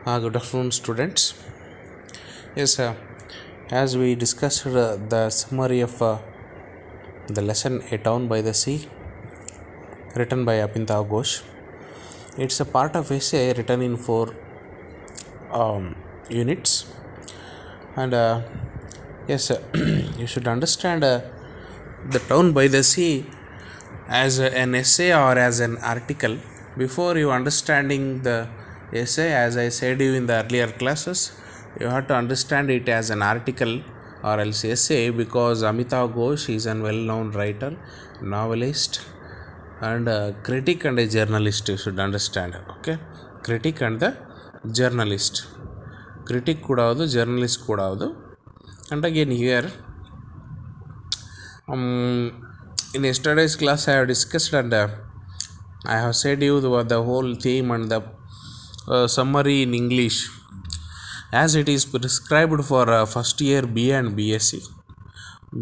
Good afternoon, students. Yes, as we discussed the summary of the lesson A Town by the Sea, written by Apintav Ghosh. It's a part of essay written in four units. And yes, you should understand the Town by the Sea as an essay or as an article. Before you understanding the essay, as I said you in the earlier classes, you have to understand it as an article or else essay, because Amitav Ghosh is a well-known writer, novelist, and a critic and a journalist. You should understand. Okay, critic and the journalist. Critic ಕೂಡ ಹೌದು, journalist ಕೂಡ ಹೌದು. And again here, in yesterday's class I have discussed and I have said you the whole theme and the summary in English as it is prescribed for first year BA and BSc.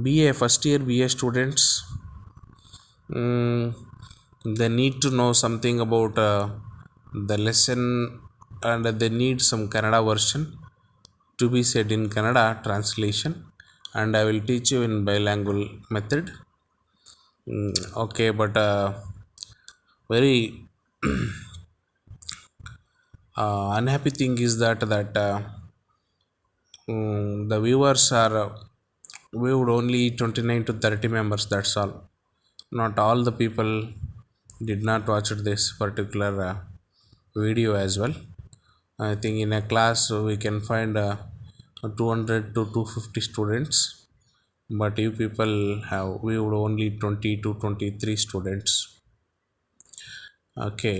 BA first year BA students, they need to know something about the lesson, and they need some Kannada version to be said in Kannada translation, and I will teach you in bilingual method. Okay, but very unhappy thing is that the viewers are viewed only 29 to 30 members, that's all. Not all the people did not watch this particular video as well. I think in a class we can find 200 to 250 students, but you people have viewed only 20 to 23 students. Okay.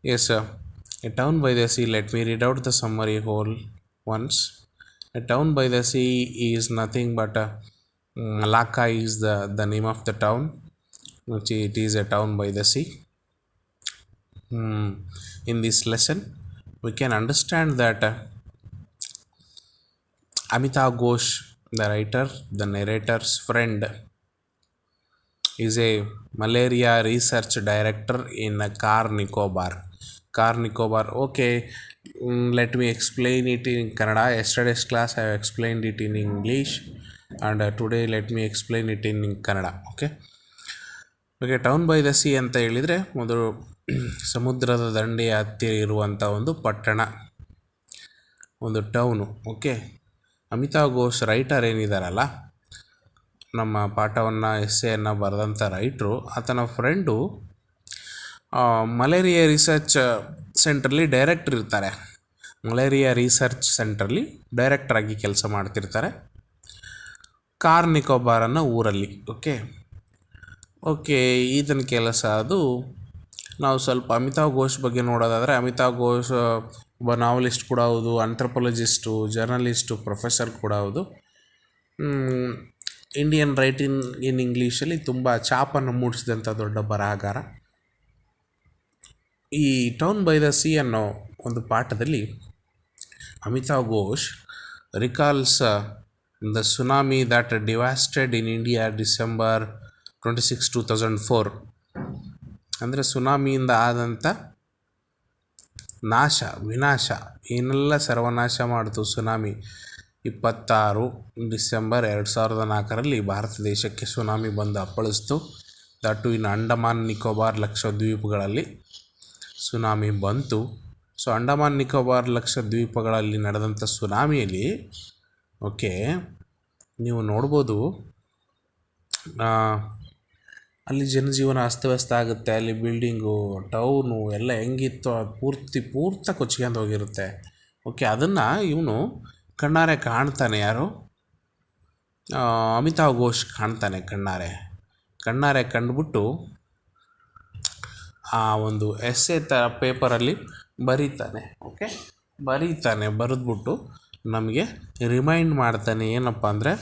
Yes, A Town by the Sea. Let me read out the summary whole once. A town by the sea is nothing but Malacca is the name of the town, which it is a town by the sea. In this lesson, we can understand that Amitav Ghosh, the writer, the narrator's friend, is a malaria research director in Car Nicobar. Car Nicobar. Okay, let me explain it in Kannada. Yesterday's class I have explained it in English, and today let me explain it in Kannada. Okay. Okay, town by the C ಅಂತ ಹೇಳಿದರೆ ಮೊದಲು ಸಮುದ್ರದ ದಂಡೆಯ ಹತ್ತಿರ ಇರುವಂಥ ಒಂದು ಪಟ್ಟಣ, ಒಂದು town. Okay, Amitav Ghosh writer ಏನಿದಾರಲ್ಲ, ನಮ್ಮ ಪಾಠವನ್ನು ಎಸ್ಸೆಯನ್ನು ಬರೆದಂಥ ರೈಟ್ರು, ಆತನ ಫ್ರೆಂಡು ಮಲೇರಿಯಾ ರಿಸರ್ಚ್ ಸೆಂಟ್ರಲ್ಲಿ ಡೈರೆಕ್ಟರ್ ಇರ್ತಾರೆ. ಮಲೇರಿಯಾ ರಿಸರ್ಚ್ ಸೆಂಟ್ರಲ್ಲಿ ಡೈರೆಕ್ಟರಾಗಿ ಕೆಲಸ ಮಾಡ್ತಿರ್ತಾರೆ, ಕಾರ್ ನಿಕೋಬಾರ್ ಅನ್ನೋ ಊರಲ್ಲಿ. ಓಕೆ, ಈತನ ಕೆಲಸ ಅದು. ನಾವು ಸ್ವಲ್ಪ ಅಮಿತಾವ್ ಘೋಷ್ ಬಗ್ಗೆ ನೋಡೋದಾದರೆ, ಅಮಿತಾವ್ ಘೋಷ್ ಒಬ್ಬ ನಾವಲಿಸ್ಟ್ ಕೂಡ ಹೌದು, ಆಂಥ್ರಪೊಲಜಿಸ್ಟು, ಜರ್ನಲಿಸ್ಟು, ಪ್ರೊಫೆಸರ್ ಕೂಡ ಹೌದು. ಇಂಡಿಯನ್ ರೈಟಿಂಗ್ ಇನ್ ಇಂಗ್ಲೀಷಲ್ಲಿ ತುಂಬ ಛಾಪನ್ನು ಮೂಡಿಸಿದಂಥ ದೊಡ್ಡ ಬರಹಗಾರ. ಈ ಟೌನ್ ಬೈ ದ ಸಿ ಅನ್ನೋ ಒಂದು ಪಾಠದಲ್ಲಿ Amitav Ghosh recalls the tsunami that devastated in India December 26, 2004. ಅಂದರೆ ಸುನಾಮಿಯಿಂದ ಆದಂಥ ವಿನಾಶ ಏನೆಲ್ಲ ಸರ್ವನಾಶ ಮಾಡಿತು ಸುನಾಮಿ. 26 ಡಿಸೆಂಬರ್ 2004 ಭಾರತ ದೇಶಕ್ಕೆ ಸುನಾಮಿ ಬಂದು ಅಪ್ಪಳಿಸ್ತು. ದಟ್ಟು ಇನ್ನು ಅಂಡಮಾನ್ ನಿಕೋಬಾರ್ ಲಕ್ಷದ್ವೀಪಗಳಲ್ಲಿ ಸುನಾಮಿ ಬಂತು. ಸೊ ಅಂಡಮಾನ್ ನಿಕೋಬಾರ್ ಲಕ್ಷದ್ವೀಪಗಳಲ್ಲಿ ನಡೆದಂಥ ಸುನಾಮಿಯಲ್ಲಿ ನೀವು ನೋಡ್ಬೋದು, ಅಲ್ಲಿ ಜನಜೀವನ ಅಸ್ತವ್ಯಸ್ತ ಆಗುತ್ತೆ. ಅಲ್ಲಿ ಬಿಲ್ಡಿಂಗು, ಟೌನು ಎಲ್ಲ ಹೆಂಗಿತ್ತು ಪೂರ್ತಿ ಕೊಚ್ಕೊಂಡು ಹೋಗಿರುತ್ತೆ. ಅದನ್ನು ಇವನು ಕಣ್ಣಾರೆ ಕಾಣ್ತಾನೆ. ಯಾರು? ಅಮಿತಾವ್ ಘೋಷ್ ಕಾಣ್ತಾನೆ. ಕಣ್ಣಾರೆ ಕಂಡುಬಿಟ್ಟು ಆ ಒಂದು ಎಸ್ಸೆ ಪೇಪರಲ್ಲಿ ಬರೀತಾನೆ. ಬರೆದ್ಬಿಟ್ಟು ನಮಗೆ ರಿಮೈಂಡ್ ಮಾಡ್ತಾನೆ. ಏನಪ್ಪ ಅಂದರೆ,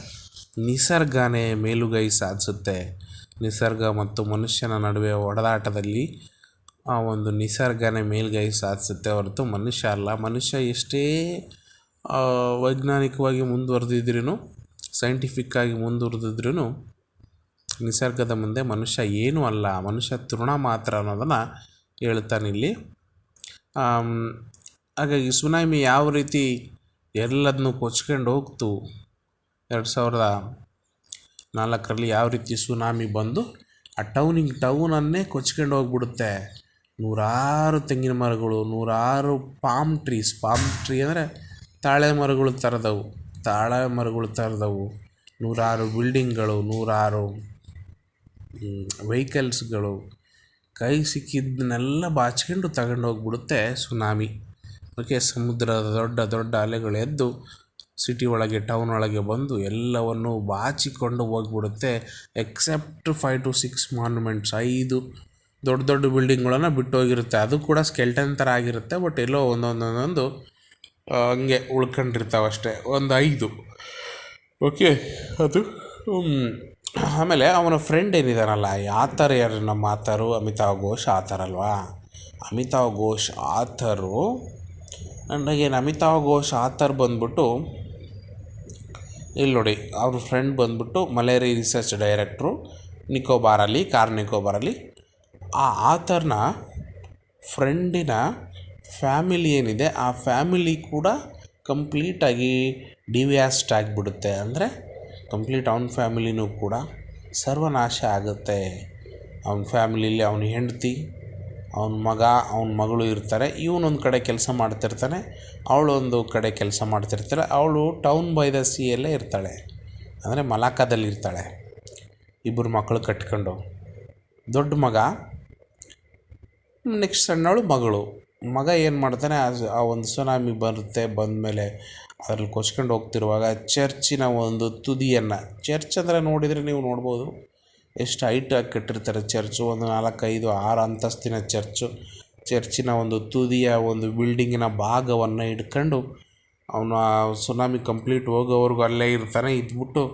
ನಿಸರ್ಗನೇ ಮೇಲುಗೈ ಸಾಧಿಸುತ್ತೆ. ನಿಸರ್ಗ ಮತ್ತು ಮನುಷ್ಯನ ನಡುವೆ ಒಡದಾಟದಲ್ಲಿ ಆ ಒಂದು ನಿಸರ್ಗನೇ ಮೇಲುಗೈ ಸಾಧಿಸುತ್ತೆ ಹೊರತು ಮನುಷ್ಯ ಅಲ್ಲ. ಮನುಷ್ಯ ಎಷ್ಟೇ ವೈಜ್ಞಾನಿಕವಾಗಿ ಮುಂದುವರೆದಿದ್ರೂ, ಸೈಂಟಿಫಿಕ್ಕಾಗಿ ಮುಂದುವರೆದಿದ್ರೂ ನಿಸರ್ಗದ ಮುಂದೆ ಮನುಷ್ಯ ಏನೂ ಅಲ್ಲ, ಮನುಷ್ಯ ತೃಣ ಮಾತ್ರ ಅನ್ನೋದನ್ನು ಹೇಳ್ತಾನಿಲ್ಲಿ. ಆಮ್, ಹಾಗಾಗಿ ಸುನಾಮಿ ಯಾವ ರೀತಿ ಎಲ್ಲದನ್ನೂ ಕೊಚ್ಕೊಂಡು ಹೋಗ್ತು 2004ರಲ್ಲಿ ಯಾವ ರೀತಿ ಸುನಾಮಿ ಬಂದು ಆ ಟೌನನ್ನೇ ಕೊಚ್ಕೊಂಡು ಹೋಗ್ಬಿಡುತ್ತೆ. ನೂರಾರು ತೆಂಗಿನ ಮರಗಳು, ನೂರಾರು ಪಾಮ್ ಟ್ರೀ ಅಂದರೆ ತಾಳೆ ಮರಗಳು ಥರದವು, ನೂರಾರು ಬಿಲ್ಡಿಂಗ್ಗಳು, ನೂರಾರು ವೆಹಿಕಲ್ಸ್ಗಳು, ಕೈ ಸಿಕ್ಕಿದ್ದನ್ನೆಲ್ಲ ಬಾಚ್ಕೊಂಡು ತಗೊಂಡೋಗ್ಬಿಡುತ್ತೆ ಸುನಾಮಿ. ಓಕೆ, ಸಮುದ್ರದ ದೊಡ್ಡ ದೊಡ್ಡ ಅಲೆಗಳು ಎದ್ದು ಸಿಟಿ ಒಳಗೆ, ಟೌನ್ ಒಳಗೆ ಬಂದು ಎಲ್ಲವನ್ನು ಬಾಚಿಕೊಂಡು ಹೋಗ್ಬಿಡುತ್ತೆ. ಎಕ್ಸೆಪ್ಟ್ 5 to 6 ಮಾನ್ಯುಮೆಂಟ್ಸ್, 5 ದೊಡ್ಡ ದೊಡ್ಡ ಬಿಲ್ಡಿಂಗ್ಗಳನ್ನು ಬಿಟ್ಟೋಗಿರುತ್ತೆ. ಅದು ಕೂಡ ಸ್ಕೆಲ್ಟನ್ ಥರ ಆಗಿರುತ್ತೆ, ಬಟ್ ಎಲ್ಲೋ ಒಂದೊಂದು ಹಂಗೆ ಉಳ್ಕೊಂಡಿರ್ತಾವೆ ಅಷ್ಟೇ, ಒಂದು 5. ಓಕೆ, ಅದು ಆಮೇಲೆ ಅವನ ಫ್ರೆಂಡ್ ಏನಿದಾನಲ್ಲ, ಆಥರ್ ಯಾರು, ನಮ್ಮ ಆಥರು ಅಮಿತಾವ್ ಘೋಷ್ ಆಥರ್ ಅಲ್ವಾ. ಅಮಿತಾವ್ ಘೋಷ್ ಆಥರು ಅಮಿತಾವ್ ಘೋಷ್ ಆಥರ್ ಬಂದ್ಬಿಟ್ಟು ಇಲ್ಲಿ ನೋಡಿ, ಅವ್ರ ಫ್ರೆಂಡ್ ಬಂದ್ಬಿಟ್ಟು ಮಲೇರಿಯಾ ರಿಸರ್ಚ್ ಡೈರೆಕ್ಟ್ರು ಕಾರ್ ನಿಕೋಬಾರಲ್ಲಿ. ಆ ಆಥರ್ನ ಫ್ರೆಂಡಿನ ಫ್ಯಾಮಿಲಿ ಏನಿದೆ, ಆ ಫ್ಯಾಮಿಲಿ ಕೂಡ ಕಂಪ್ಲೀಟಾಗಿ ಡಿವ್ಯಾಸ್ಟ್ ಆಗಿಬಿಡುತ್ತೆ. ಅಂದರೆ ಕಂಪ್ಲೀಟ್ ಅವನ ಫ್ಯಾಮಿಲಿನೂ ಕೂಡ ಸರ್ವನಾಶ ಆಗುತ್ತೆ. ಅವನ ಫ್ಯಾಮಿಲಿಯಲ್ಲಿ ಅವನ ಹೆಂಡತಿ, ಅವನ ಮಗ, ಅವನ ಮಗಳು ಇರ್ತಾರೆ. ಇವನೊಂದು ಕಡೆ ಕೆಲಸ ಮಾಡ್ತಿರ್ತಾನೆ, ಅವಳೊಂದು ಕಡೆ ಕೆಲಸ ಮಾಡ್ತಿರ್ತಾಳೆ. ಅವಳು ಟೌನ್ ಬೈ ದ ಸಿಯಲ್ಲೇ ಇರ್ತಾಳೆ, ಅಂದರೆ ಮಲಾಕಾದಲ್ಲಿರ್ತಾಳೆ. ಇಬ್ಬರು ಮಕ್ಕಳು ಕಟ್ಕೊಂಡು, ದೊಡ್ಡ ಮಗ, ನೆಕ್ಸ್ಟ್ ಸಣ್ಣವಳು ಮಗ ಏನು ಮಾಡ್ತಾನೆ, ಆ ಒಂದು ಸುನಾಮಿ ಬಂದಮೇಲೆ ಅದರಲ್ಲಿ ಕೊಚ್ಕೊಂಡು ಹೋಗ್ತಿರುವಾಗ ಚರ್ಚಿನ ಒಂದು ತುದಿಯನ್ನು, ಚರ್ಚ್ ಅಂದರೆ ನೋಡಿದರೆ ನೀವು ನೋಡ್ಬೋದು ಎಷ್ಟು ಹೈಟಾಗಿ ಕಟ್ಟಿರ್ತಾರೆ ಚರ್ಚು. ಒಂದು 4, 5, 6 ಅಂತಸ್ತಿನ ಚರ್ಚಿನ ಒಂದು ತುದಿಯ ಒಂದು ಬಿಲ್ಡಿಂಗಿನ ಭಾಗವನ್ನು ಹಿಡ್ಕೊಂಡು ಅವನು ಆ ಸುನಾಮಿ ಕಂಪ್ಲೀಟ್ ಹೋಗೋವರೆಗೂ ಅಲ್ಲೇ ಇರ್ತಾನೆ. ಇದ್ಬಿಟ್ಟು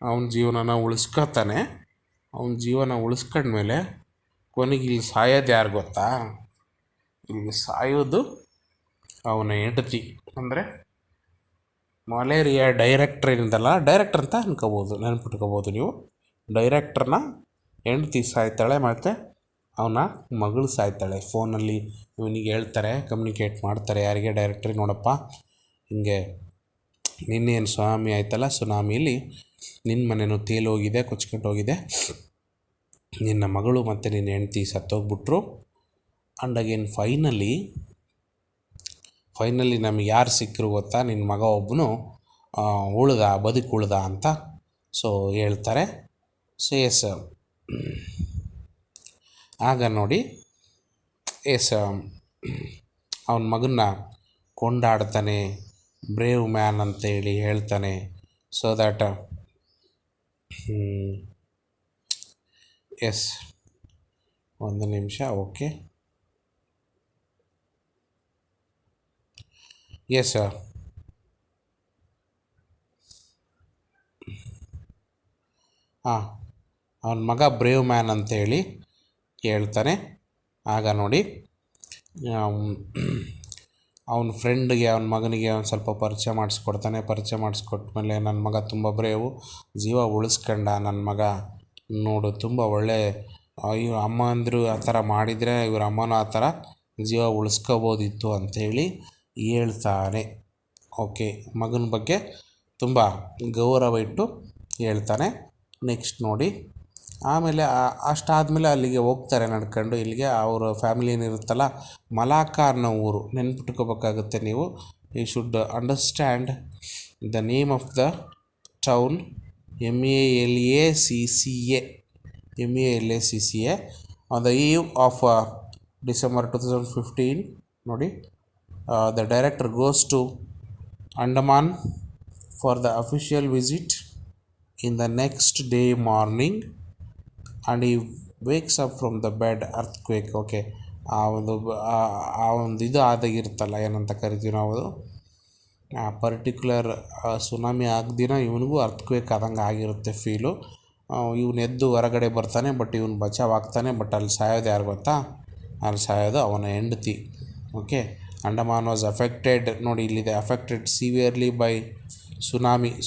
ಅವನ ಜೀವನನ ಉಳಿಸ್ಕೊತಾನೆ. ಅವನ ಜೀವನ ಉಳಿಸ್ಕೊಂಡ್ಮೇಲೆ ಕೊನೆಗೆ ಇಲ್ಲಿ ಸಾಯೋದು ಯಾರು ಗೊತ್ತಾ? ಇಲ್ಲಿ ಸಾಯೋದು ಅವನ ಹೆಂಡತಿ. ಅಂದರೆ ಮಲೇರಿಯಾ ಡೈರೆಕ್ಟ್ರ್ ಡೈರೆಕ್ಟರ್ ಅಂತ ನೆನ್ಪಿಟ್ಕೋಬೋದು ನೀವು. ಡೈರೆಕ್ಟ್ರನ್ನ ಹೆಂಡತಿ ಸಾಯ್ತಾಳೆ, ಮತ್ತು ಅವನ ಮಗಳು ಸಾಯ್ತಾಳೆ. ಫೋನಲ್ಲಿ ಇವನಿಗೆ ಹೇಳ್ತಾರೆ, ಕಮ್ಯುನಿಕೇಟ್ ಮಾಡ್ತಾರೆ ಯಾರಿಗೆ, ಡೈರೆಕ್ಟ್ರಿಗೆ, ನೋಡಪ್ಪ ಹಿಂಗೆ ನಿನ್ನೇನು ಸುನಾಮಿ ಆಯ್ತಲ್ಲ, ಸುನಾಮಿಯಲ್ಲಿ ನಿನ್ನ ಮನೆಯೂ ತೇಲೋಗಿದೆ, ಕೊಚ್ಕೊಂಡು ಹೋಗಿದೆ, ನಿನ್ನ ಮಗಳು ಮತ್ತು ನಿನ್ನ ಹೆಂಡತಿ ಸತ್ತೋಗ್ಬಿಟ್ರು. ಆ್ಯಂಡ್ ಅಗೇನ್ ಫೈನಲಿ ನಮಗೆ ಯಾರು ಸಿಕ್ಕರು ಗೊತ್ತಾ? ನಿನ್ನ ಮಗ ಒಬ್ಬನು ಬದುಕುಳ್ದ ಅಂತ ಹೇಳ್ತಾರೆ. ಎಸ್, ಆಗ ನೋಡಿ, ಅವನ ಮಗನ್ನ ಕೊಂಡಾಡ್ತಾನೆ, ಬ್ರೇವ್ ಮ್ಯಾನ್ ಅಂತೇಳಿ ಹೇಳ್ತಾನೆ. ಸೊ ದ್ಯಾಟ್ ಎಸ್, ಒಂದು ನಿಮಿಷ. ಓಕೆ, ಎಸ್, ಅವನ ಮಗ ಬ್ರೇವ್ ಮ್ಯಾನ್ ಅಂತೇಳಿ ಹೇಳ್ತಾನೆ. ಆಗ ನೋಡಿ, ಅವನ ಫ್ರೆಂಡ್ಗೆ, ಅವನ ಮಗನಿಗೆ ಒಂದು ಸ್ವಲ್ಪ ಪರಿಚಯ ಮಾಡಿಸ್ಕೊಟ್ಮೇಲೆ, ನನ್ನ ಮಗ ತುಂಬ ಬ್ರೇವು, ಜೀವ ಉಳಿಸ್ಕೊಂಡ ನನ್ನ ಮಗ, ನೋಡು ತುಂಬ ಒಳ್ಳೆ, ಇವ್ರ ಅಮ್ಮ ಅಂದರು ಆ ಥರ ಮಾಡಿದರೆ ಇವ್ರ ಅಮ್ಮನೂ ಆ ಥರ ಜೀವ ಉಳಿಸ್ಕೋಬೋದಿತ್ತು ಅಂಥೇಳಿ ಹೇಳ್ತಾನೆ. ಓಕೆ, ಮಗನ ಬಗ್ಗೆ ತುಂಬ ಗೌರವ ಇಟ್ಟು ಹೇಳ್ತಾನೆ. ನೆಕ್ಸ್ಟ್ ನೋಡಿ, ಆಮೇಲೆ ಅಷ್ಟಾದಮೇಲೆ ಅಲ್ಲಿಗೆ ಹೋಗ್ತಾರೆ ನಡ್ಕೊಂಡು. ಇಲ್ಲಿಗೆ ಅವರ ಫ್ಯಾಮಿಲಿ ಏನಿರುತ್ತಲ್ಲ, ಮಲಾಕಾ ಅನ್ನೋ ಊರು ನೆನ್ಪಿಟ್ಕೋಬೇಕಾಗುತ್ತೆ ನೀವು. You should understand the name of the town, MALACCA on the eve of December 2015. ನೋಡಿ, the director goes to Andaman for the official visit in the next day morning and he wakes up from the bed. earthquake. Okay, ಆ ಒಂದು ಇದು ಆದಾಗಿರುತ್ತಲ್ಲ, ಏನಂತ ಕರಿತೀವಿ ನಾವು, ಆ particular tsunami ಆಗದಿನ ಇವನಿಗೂ earthquake ಆದಂಗೆ ಆಗಿರುತ್ತೆ ಫೀಲು. ಇವನು ಎದ್ದು ಹೊರಗಡೆ ಬರ್ತಾನೆ, ಬಟ್ ಇವನು ಬಚಾವಾಗ್ತಾನೆ. ಬಟ್ ಅಲ್ಲಿ ಸಾಯೋದು ಯಾರು ಗೊತ್ತಾ? ಅಲ್ಲಿ ಸಾಯೋದು ಅವನ ಹೆಂಡತಿ. Okay, Andaman was affected. ನೋಡಿ, ಇಲ್ಲಿದೆ, affected severely by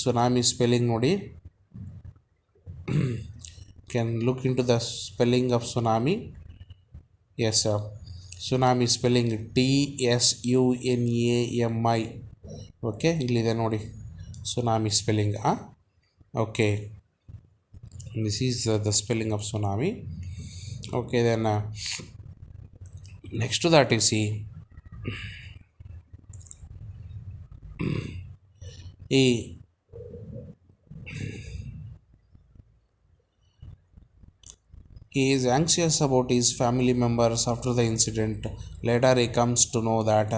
tsunami spelling ನೋಡಿ. Can look in to the spelling of tsunami. Yes, tsunami spelling TSUNAMI. Okay, ಇಲ್ಲಿದೆ ನೋಡಿ tsunami spelling. Okay, this is the spelling of tsunami. Okay, then next to that you see he is anxious about his family members after the incident. Later he comes to know that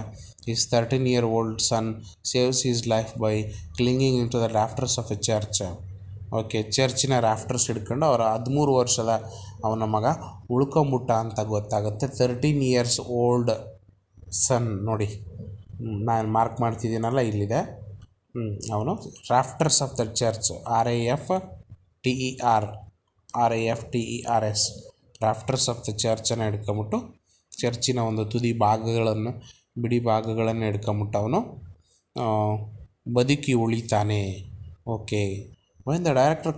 his 13-year-old son saves his life by clinging into the rafters of a church. Okay, ಚರ್ಚಿನ ರಾಫ್ಟರ್ಸ್ ಹಿಡ್ಕೊಂಡು ಅವರ 13 ವರ್ಷದ ಅವನ ಮಗ ಉಳ್ಕೊಂಬಿಟ್ಟ ಅಂತ ಗೊತ್ತಾಗುತ್ತೆ. 13 years old ಸನ್ ನೋಡಿ, ನಾನು ಮಾರ್ಕ್ ಮಾಡ್ತಿದ್ದೀನಲ್ಲ ಇಲ್ಲಿದೆ. ಅವನು rafters of the church, RAFTERS rafters of the ಚರ್ಚನ್ನು ಹಿಡ್ಕೊಂಬಿಟ್ಟು ಚರ್ಚಿನ ಒಂದು ತುದಿ ಭಾಗಗಳನ್ನು, ಬಿಡಿ ಭಾಗಗಳನ್ನು ಹಿಡ್ಕೊಂಬಿಟ್ಟು ಅವನು ಬದುಕಿ ಉಳಿತಾನೆ. Okay, when the director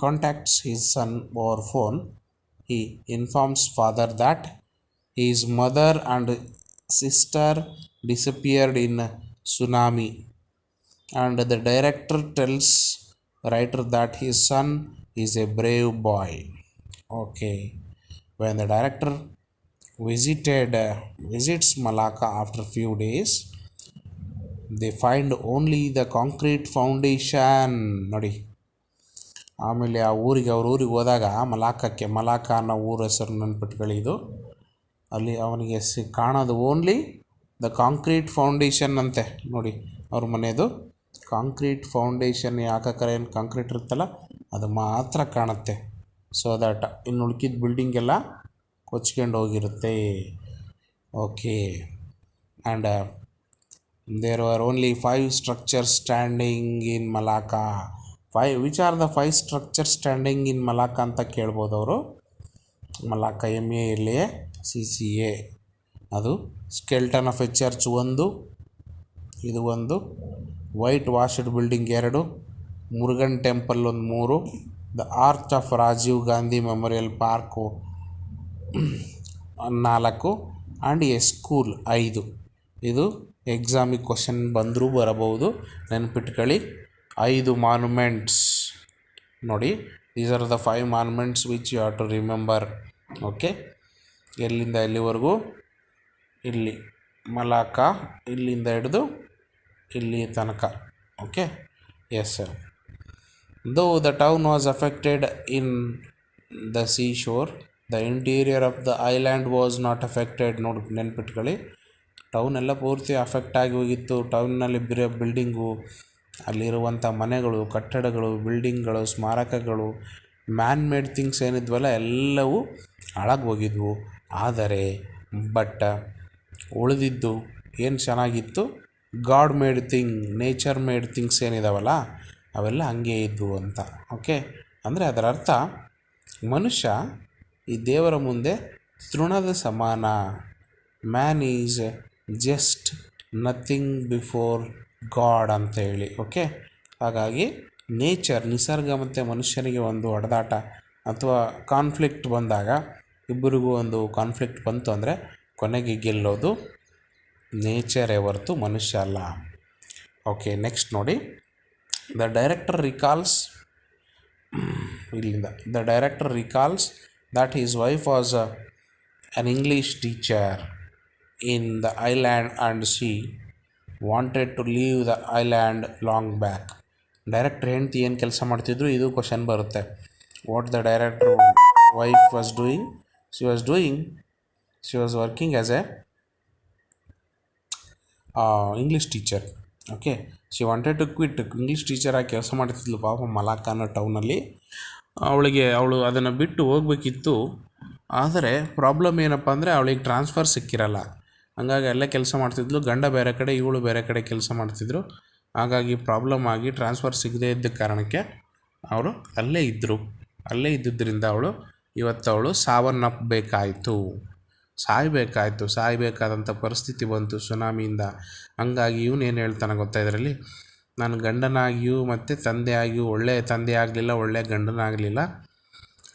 contacts his son over phone, he informs father that his mother and sister disappeared in tsunami, and the director tells writer that his son is a brave boy. Okay, when the director visits Malacca after few days, they find only the concrete foundation. ನೋಡಿ, ಆಮೇಲೆ ಅವ್ರ ಊರಿಗೆ ಹೋದಾಗ ಮಲಾಕ ಅನ್ನೋ ಊರ ಹೆಸರು ನೆನ್ಪಿಟ್ಕೊಳ್ಳಿ. ಇದು ಅಲ್ಲಿ ಅವನಿಗೆ ಕಾಣೋದು ಓನ್ಲಿ ದ ಕಾಂಕ್ರೀಟ್ ಫೌಂಡೇಶನ್ ಅಂತೆ. ನೋಡಿ, ಅವ್ರ ಮನೆಯದು ಕಾಂಕ್ರೀಟ್ ಫೌಂಡೇಶನ್ ಹಾಕಕ್ರೆ ಏನು ಕಾಂಕ್ರೀಟ್ ಇರುತ್ತಲ್ಲ ಅದು ಮಾತ್ರ ಕಾಣುತ್ತೆ. ಸೊ ದಟ್ ಇನ್ನು ಉಳ್ಕಿದ ಬಿಲ್ಡಿಂಗ್ ಎಲ್ಲ ಕೊಚ್ಕೊಂಡು ಹೋಗಿರುತ್ತೆ. Okay, and there are only 5 structures standing in Malacca. Which are the 5 structures standing in Malacca ಅಂತ ಕೇಳ್ಬೋದು ಅವರು. Malacca MALACCA, ಅದು ಸ್ಕೆಲ್ಟನ್ ಆಫ್ ಎ ಚರ್ಚ್ 1, ಇದು 1, white washed building 2, Murugan temple 3, the arch of Rajiv Gandhi memorial park 4, and a school 5. ಇದು ಎಕ್ಸಾಮಿಗೆ question ಬಂದರೂ ಬರಬಹುದು, ನೆನ್ಪಿಟ್ಕೊಳ್ಳಿ. 5 monuments ನೋಡಿ. These are the 5 monuments which you have to remember. Okay, ಎಲ್ಲಿಂದ ಎಲ್ಲಿವರೆಗೂ? ಇಲ್ಲಿ Malacca, ಇಲ್ಲಿಂದ ಹಿಡಿದು ಇಲ್ಲಿ ತನಕ. Okay, yes sir. Though the town was affected in the seashore, the interior of the island was not affected. ನೋಡಿ, ನೆನ್ಪಿಟ್ಕೊಳ್ಳಿ, ಟೌನ್ ಎಲ್ಲ ಪೂರ್ತಿ ಅಫೆಕ್ಟ್ ಆಗಿ ಹೋಗಿತ್ತು. ಟೌನ್ನಲ್ಲಿ ಬರೋ ಬಿಲ್ಡಿಂಗು, ಅಲ್ಲಿರುವಂಥ ಮನೆಗಳು, ಕಟ್ಟಡಗಳು, ಬಿಲ್ಡಿಂಗ್ಗಳು, ಸ್ಮಾರಕಗಳು, ಮ್ಯಾನ್ ಮೇಡ್ ಥಿಂಗ್ಸ್ ಏನಿದ್ವಲ್ಲ ಎಲ್ಲವೂ ಹಾಳಾಗಿ ಹೋಗಿದ್ವು. ಆದರೆ ಉಳಿದಿದ್ದು ಏನು ಚೆನ್ನಾಗಿತ್ತು? God made thing, nature made things ಏನಿದಾವಲ್ಲ ಅವೆಲ್ಲ ಹಂಗೆ ಇದ್ವು ಅಂತ. ಓಕೆ, ಅಂದರೆ ಅದರ ಅರ್ಥ ಮನುಷ್ಯ ಈ ದೇವರ ಮುಂದೆ ತೃಣದ ಸಮಾನ. Man is just nothing before god ಅಂತ ಹೇಳಿ. ಓಕೆ, ಹಾಗಾಗಿ ನೇಚರ್, ನಿಸರ್ಗ ಮತ್ತು ಮನುಷ್ಯನಿಗೆ ಒಂದು ಹೊಡೆದಾಟ ಅಥವಾ ಕಾನ್ಫ್ಲಿಕ್ಟ್ ಬಂದಾಗ, ಇಬ್ಬರಿಗೂ ಒಂದು ಕಾನ್ಫ್ಲಿಕ್ಟ್ ಬಂತು ಅಂದರೆ ಕೊನೆಗೆ ಗೆಲ್ಲೋದು ನೇಚರೇ ಹೊರತು ಮನುಷ್ಯ ಅಲ್ಲ. ಓಕೆ, ನೆಕ್ಸ್ಟ್ ನೋಡಿ. The director ರಿಕಾಲ್ಸ್ that his wife was an English teacher in the island and she wanted to leave the island long back. Director ಹೆಂಡ್ತಿ ಏನು ಕೆಲಸ ಮಾಡ್ತಿದ್ರು, ಇದು ಕ್ವಶನ್ ಬರುತ್ತೆ. What the director wife was doing? she was working as a English teacher. Okay, she wanted to quit. English ಟೀಚರಾಗಿ ಕೆಲಸ ಮಾಡ್ತಿದ್ಲು ಪಾಪ Malacca ಅನ್ನೋ ಟೌನಲ್ಲಿ. ಅವಳು ಅದನ್ನು ಬಿಟ್ಟು ಹೋಗ್ಬೇಕಿತ್ತು. ಆದರೆ ಪ್ರಾಬ್ಲಮ್ ಏನಪ್ಪ ಅಂದರೆ ಅವಳಿಗೆ ಟ್ರಾನ್ಸ್ಫರ್ ಸಿಕ್ಕಿರಲ್ಲ. ಹಂಗಾಗಿ ಅಲ್ಲೇ ಕೆಲಸ ಮಾಡ್ತಿದ್ಲು. ಗಂಡ ಬೇರೆ ಕಡೆ, ಇವಳು ಬೇರೆ ಕಡೆ ಕೆಲಸ ಮಾಡ್ತಿದ್ರು. ಹಾಗಾಗಿ ಪ್ರಾಬ್ಲಮ್ ಆಗಿ ಟ್ರಾನ್ಸ್ಫರ್ ಸಿಗದೇ ಇದ್ದ ಕಾರಣಕ್ಕೆ ಅವರು ಅಲ್ಲೇ ಇದ್ದಿದ್ದರಿಂದ ಅವಳು ಸಾಯಬೇಕಾದಂಥ ಪರಿಸ್ಥಿತಿ ಬಂತು ಸುನಾಮಿಯಿಂದ. ಹಂಗಾಗಿ ಇವನೇನು ಹೇಳ್ತಾನೆ ಗೊತ್ತಾ ಇದರಲ್ಲಿ? ನಾನು ಗಂಡನಾಗಿಯೂ ಮತ್ತು ತಂದೆಯಾಗಿಯೂ ಒಳ್ಳೆಯ ತಂದೆ ಆಗಲಿಲ್ಲ, ಒಳ್ಳೆಯ ಗಂಡನಾಗಲಿಲ್ಲ,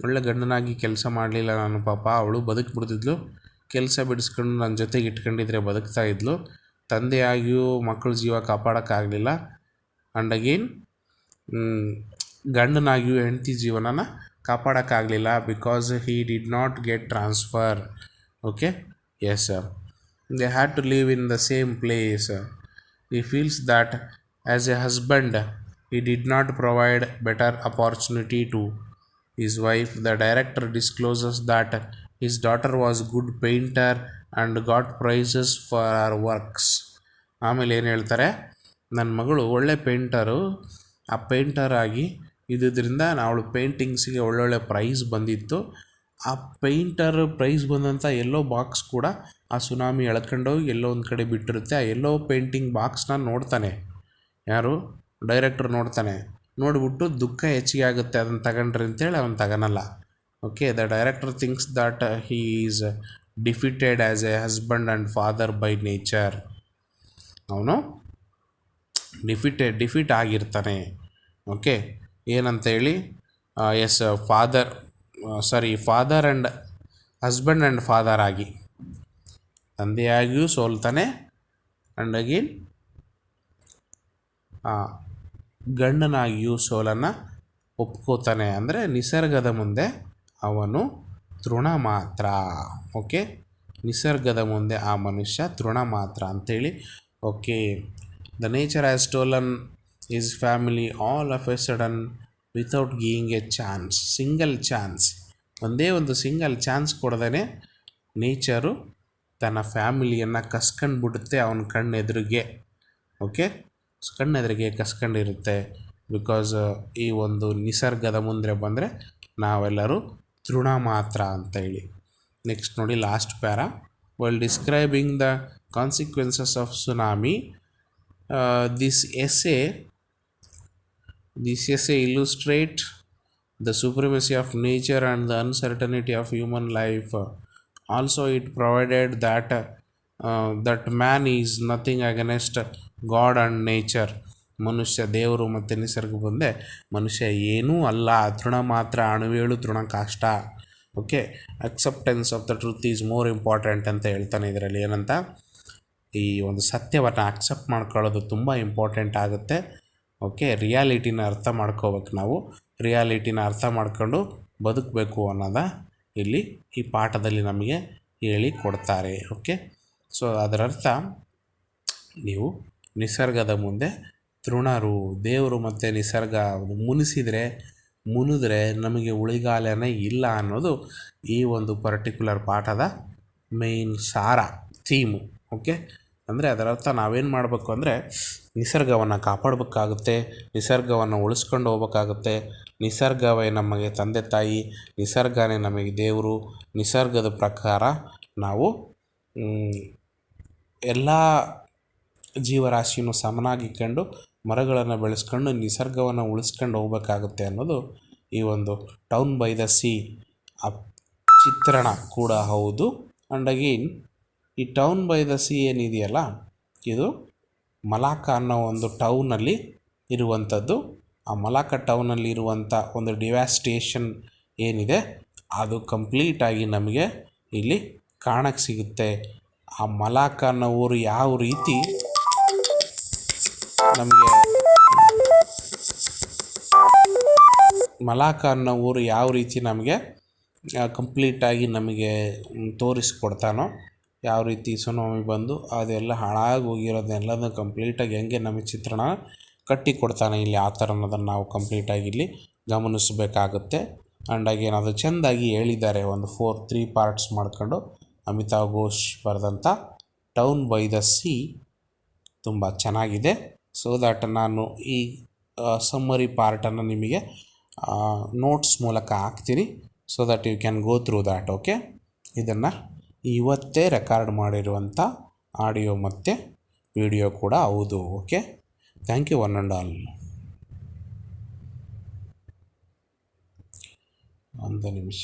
ಒಳ್ಳೆ ಗಂಡನಾಗಿ ಕೆಲಸ ಮಾಡಲಿಲ್ಲ ನಾನು. ಪಾಪ ಅವಳು ಬದುಕಿಬಿಡ್ತಿದ್ಲು. ಕೆಲಸ ಬಿಡಿಸ್ಕೊಂಡು ನನ್ನ ಜೊತೆಗೆ ಇಟ್ಕೊಂಡಿದ್ರೆ ಬದುಕ್ತಾ ಇದ್ಲು. ತಂದೆಯಾಗಿಯೂ ಮಕ್ಕಳ ಜೀವ ಕಾಪಾಡೋಕ್ಕಾಗಲಿಲ್ಲ. ಆ್ಯಂಡ್ ಅಗೇನ್ ಗಂಡನಾಗಿಯೂ ಹೆಂಡತಿ ಜೀವನನ ಕಾಪಾಡೋಕ್ಕಾಗಲಿಲ್ಲ because he did not get transfer. Okay, yes, they had to live in the same place. He feels that as a husband, he did not provide better opportunity to his wife. The director discloses that his daughter was good painter and got prizes for her works. ಆಮೇಲೆ ಏನು ಹೇಳ್ತಾರೆ, ನನ್ನ ಮಗಳು ಒಳ್ಳೆ painter, ಆ painter ಆಗಿ ಇದ್ರಿಂದ ಅವಳು ಪೇಂಟಿಂಗ್ಸಿಗೆ ಒಳ್ಳೊಳ್ಳೆ ಪ್ರೈಸ್ ಬಂದಿತ್ತು. ಆ ಪೇಂಟರ್ ಪ್ರೈಸ್ ಬಂದಂಥ ಎಲ್ಲೋ ಬಾಕ್ಸ್ ಕೂಡ ಆ ಸುನಾಮಿ ಎಳ್ಕೊಂಡೋಗಿ ಎಲ್ಲೋ ಒಂದು ಕಡೆ ಬಿಟ್ಟಿರುತ್ತೆ. ಆ ಎಲ್ಲೋ ಪೇಂಟಿಂಗ್ ಬಾಕ್ಸ್ನ ನೋಡ್ತಾನೆ, ಯಾರು ಡೈರೆಕ್ಟ್ರ್ ನೋಡ್ತಾನೆ. ನೋಡಿಬಿಟ್ಟು ದುಃಖ ಹೆಚ್ಚಿಗೆ ಆಗುತ್ತೆ ಅದನ್ನು ತಗೊಂಡ್ರಿ ಅಂತೇಳಿ ಅವನು ತಗೊಳಲ್ಲ. Okay, the director thinks that he is defeated as a husband and father by nature. ಅವನು ಡಿಫೀಟ್ ಆಗಿರ್ತಾನೆ. ಓಕೆ, ಏನಂತ ಹೇಳಿ, yes, father and husband and father ಆಗಿ ತಂದೆಯಾಗಿಯೂ ಸೋಲ್ತಾನೆ. ಆ್ಯಂಡ್ ಅಗೇನ್ ಗಂಡನಾಗಿಯೂ ಸೋಲನ್ನು ಒಪ್ಕೋತಾನೆ. ಅಂದರೆ ನಿಸರ್ಗದ ಮುಂದೆ ಅವನು ತೃಣ ಮಾತ್ರ. ಓಕೆ, ನಿಸರ್ಗದ ಮುಂದೆ ಆ ಮನುಷ್ಯ ತೃಣ ಮಾತ್ರ ಅಂಥೇಳಿ. Okay, the nature has stolen is family all of A sudden without giving A chance. Single chance, ಒಂದೇ ಒಂದು ಸಿಂಗಲ್ ಚಾನ್ಸ್ ಕೊಡ್ದೇ ನೇಚರು ತನ್ನ ಫ್ಯಾಮಿಲಿಯನ್ನು ಕಸ್ಕೊಂಡ್ಬಿಡುತ್ತೆ ಅವನ ಕಣ್ಣೆದುರಿಗೆ. ಓಕೆ, ಕಣ್ಣೆದುರಿಗೆ ಕಸ್ಕೊಂಡಿರುತ್ತೆ. ಬಿಕಾಸ್ ಈ ಒಂದು ನಿಸರ್ಗದ ಮುಂದೆ ಬಂದರೆ ನಾವೆಲ್ಲರೂ ತೃಣ ಮಾತ್ರ ಅಂತ ಹೇಳಿ. ನೆಕ್ಸ್ಟ್ ನೋಡಿ, last para. While describing the consequences of tsunami, this essay illustrate the supremacy of nature and the uncertainty of human life. Also, it provided that man is nothing against God and nature. ಮನುಷ್ಯ ದೇವರು ಮತ್ತು ನಿಸರ್ಗ ಬಂದೆ ಮನುಷ್ಯ ಏನೂ ಅಲ್ಲ, ತೃಣ ಮಾತ್ರ, ಅಣುವೇಳು ತೃಣ ಕಾಷ್ಟ. Okay, acceptance of the truth is more important ಅಂತ ಹೇಳ್ತಾನೆ ಇದರಲ್ಲಿ. ಏನಂತ, ಈ ಒಂದು ಸತ್ಯವನ್ನು ಅಕ್ಸೆಪ್ಟ್ ಮಾಡ್ಕೊಳ್ಳೋದು ತುಂಬ ಇಂಪಾರ್ಟೆಂಟ್ ಆಗುತ್ತೆ. ಓಕೆ, ರಿಯಾಲಿಟಿನ ಅರ್ಥ ಮಾಡ್ಕೋಬೇಕು ನಾವು. ರಿಯಾಲಿಟಿನ ಅರ್ಥ ಮಾಡ್ಕೊಂಡು ಬದುಕಬೇಕು ಅನ್ನೋದ ಇಲ್ಲಿ ಈ ಪಾಠದಲ್ಲಿ ನಮಗೆ ಹೇಳಿ ಕೊಡ್ತಾರೆ. ಓಕೆ, ಸೊ ಅದರರ್ಥ ನೀವು ನಿಸರ್ಗದ ಮುಂದೆ ತೃಣರು. ದೇವರು ಮತ್ತು ನಿಸರ್ಗ ಮುನಿದ್ರೆ ನಮಗೆ ಉಳಿಗಾಲನೇ ಇಲ್ಲ ಅನ್ನೋದು ಈ ಒಂದು ಪರ್ಟಿಕ್ಯುಲರ್ ಪಾಠದ ಮೇಯ್ನ್ ಸಾರ, ಥೀಮು. ಓಕೆ, ಅಂದರೆ ಅದರರ್ಥ ನಾವೇನು ಮಾಡಬೇಕು ಅಂದರೆ ನಿಸರ್ಗವನ್ನು ಕಾಪಾಡಬೇಕಾಗುತ್ತೆ, ನಿಸರ್ಗವನ್ನು ಉಳಿಸ್ಕೊಂಡು ಹೋಗ್ಬೇಕಾಗುತ್ತೆ. ನಿಸರ್ಗವೇ ನಮಗೆ ತಂದೆ ತಾಯಿ, ನಿಸರ್ಗನೇ ನಮಗೆ ದೇವರು. ನಿಸರ್ಗದ ಪ್ರಕಾರ ನಾವು ಎಲ್ಲ ಜೀವರಾಶಿಯನ್ನು ಸಮನಾಗಿ ಕಂಡು ಮರಗಳನ್ನು ಬೆಳೆಸ್ಕೊಂಡು ನಿಸರ್ಗವನ್ನು ಉಳಿಸ್ಕೊಂಡು ಹೋಗ್ಬೇಕಾಗುತ್ತೆ ಅನ್ನೋದು ಈ ಒಂದು ಟೌನ್ ಬೈ ದ ಸಿ ಚಿತ್ರಣ ಕೂಡ ಹೌದು. ಆ್ಯಂಡ್ ಅಗೇನ್ ಈ ಟೌನ್ ಬೈ ದ ಸಿ ಏನಿದೆಯಲ್ಲ, ಇದು ಮಲಾಕ ಅನ್ನೋ ಒಂದು ಟೌನಲ್ಲಿ ಇರುವಂಥದ್ದು. ಆ ಮಲಾಕ ಟೌನಲ್ಲಿ ಇರುವಂಥ ಒಂದು ಡಿವ್ಯಾಸ್ಟೇಷನ್ ಏನಿದೆ ಅದು ಕಂಪ್ಲೀಟಾಗಿ ನಮಗೆ ಇಲ್ಲಿ ಕಾಣಕ್ಕೆ ಸಿಗುತ್ತೆ. ಆ ಮಲಾಕ ಅನ್ನೋ ಊರು ಯಾವ ರೀತಿ ನಮಗೆ ಕಂಪ್ಲೀಟಾಗಿ ನಮಗೆ ತೋರಿಸ್ಕೊಡ್ತಾನೋ, ಯಾವ ರೀತಿ ಸುನಾಮಿ ಬಂದು ಅದೆಲ್ಲ ಹಾಳಾಗಿ ಹೋಗಿರೋದನ್ನೆಲ್ಲದನ್ನು ಕಂಪ್ಲೀಟಾಗಿ ಹೆಂಗೆ ನಮಗೆ ಚಿತ್ರಣ ಕಟ್ಟಿಕೊಡ್ತಾನೆ ಇಲ್ಲಿ, ಆ ಥರ ಅನ್ನೋದನ್ನು ನಾವು ಕಂಪ್ಲೀಟಾಗಿ ಇಲ್ಲಿ ಗಮನಿಸಬೇಕಾಗುತ್ತೆ. ಆ್ಯಂಡ್ ಅಗೇನ್ ಅದು ಚೆಂದಾಗಿ ಹೇಳಿದ್ದಾರೆ, ಒಂದು 3 ಪಾರ್ಟ್ಸ್ ಮಾಡ್ಕೊಂಡು ಅಮಿತಾವ್ ಘೋಷ್ ಬರೆದಂಥ ಟೌನ್ ಬೈ ದ ಸಿ ತುಂಬ ಚೆನ್ನಾಗಿದೆ. ಸೊ ದ್ಯಾಟ್ ನಾನು ಈ ಸಮ್ಮರಿ ಪಾರ್ಟನ್ನು ನಿಮಗೆ ನೋಟ್ಸ್ ಮೂಲಕ ಹಾಕ್ತೀನಿ. So that you can go through that. Okay, ಇದನ್ನು ಇವತ್ತೇ ರೆಕಾರ್ಡ್ ಮಾಡಿರುವಂಥ ಆಡಿಯೋ ಮತ್ತು ವಿಡಿಯೋ ಕೂಡ ಹೌದು. Okay, thank you one and all. ಒಂದು ನಿಮಿಷ.